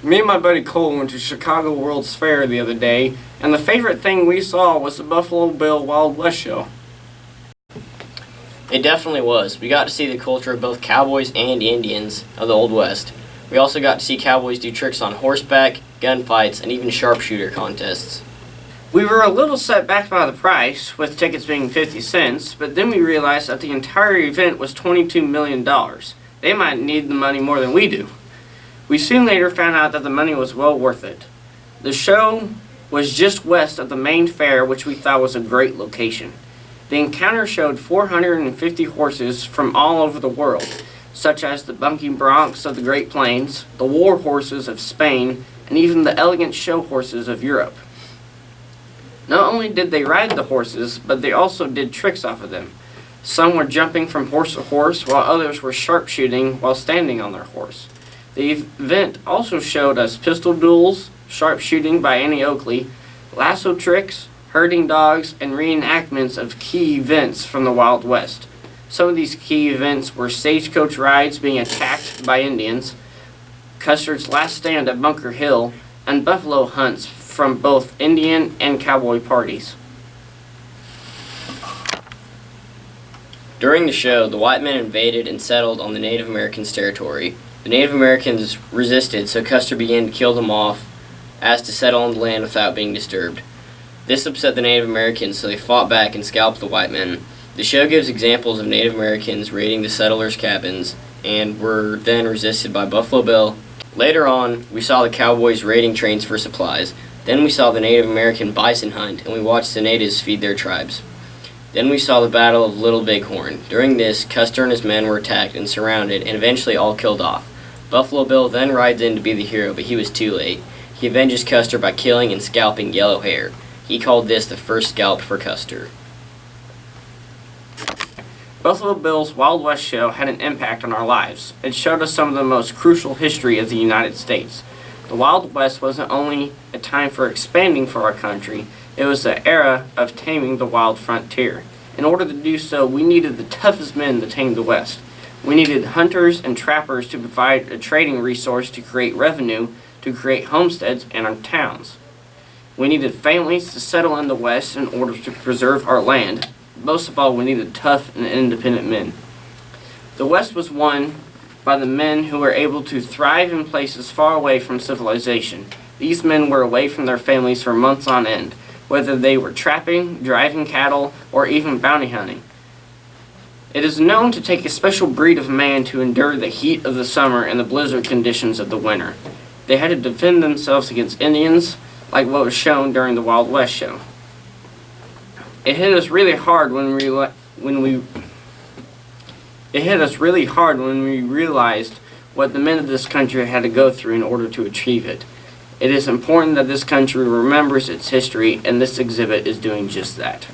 Me and my buddy Kolton went to Chicago World's Fair the other day, and the favorite thing we saw was the Buffalo Bill Wild West show. It definitely was. We got to see the culture of both cowboys and Indians of the Old West. We also got to see cowboys do tricks on horseback, gunfights, and even sharpshooter contests. We were a little set back by the price, with tickets being 50 cents, but then we realized that the entire event was $22 million. They might need the money more than we do. We soon later found out that the money was well worth it. The show was just west of the main fair, which we thought was a great location. The encounter showed 450 horses from all over the world, such as the bunking broncs of the Great Plains, the war horses of Spain, and even the elegant show horses of Europe. Not only did they ride the horses, but they also did tricks off of them. Some were jumping from horse to horse, while others were sharpshooting while standing on their horse. The event also showed us pistol duels, sharpshooting by Annie Oakley, lasso tricks, herding dogs, and reenactments of key events from the Wild West. Some of these key events were stagecoach rides being attacked by Indians, Custer's last stand at Bunker Hill, and buffalo hunts from both Indian and cowboy parties. During the show, the white men invaded and settled on the Native Americans' territory. The Native Americans resisted, so Custer began to kill them off as to settle on the land without being disturbed. This upset the Native Americans, so they fought back and scalped the white men. The show gives examples of Native Americans raiding the settlers' cabins and were then resisted by Buffalo Bill. Later on, we saw the cowboys raiding trains for supplies. Then we saw the Native American bison hunt, and we watched the natives feed their tribes. Then we saw the Battle of Little Bighorn. During this, Custer and his men were attacked and surrounded and eventually all killed off. Buffalo Bill then rides in to be the hero, but he was too late. He avenges Custer by killing and scalping Yellow Hair. He called this the first scalp for Custer. Buffalo Bill's Wild West show had an impact on our lives. It showed us some of the most crucial history of the United States. The Wild West wasn't only a time for expanding for our country, it was the era of taming the wild frontier. In order to do so, we needed the toughest men to tame the West. We needed hunters and trappers to provide a trading resource to create revenue, to create homesteads in our towns. We needed families to settle in the West in order to preserve our land. Most of all, we needed tough and independent men. The West was won by the men who were able to thrive in places far away from civilization. These men were away from their families for months on end, whether they were trapping, driving cattle, or even bounty hunting. It is known to take a special breed of man to endure the heat of the summer and the blizzard conditions of the winter. They had to defend themselves against Indians, like what was shown during the Wild West show. It hit us really hard when we realized what the men of this country had to go through in order to achieve it. It is important that this country remembers its history, and this exhibit is doing just that.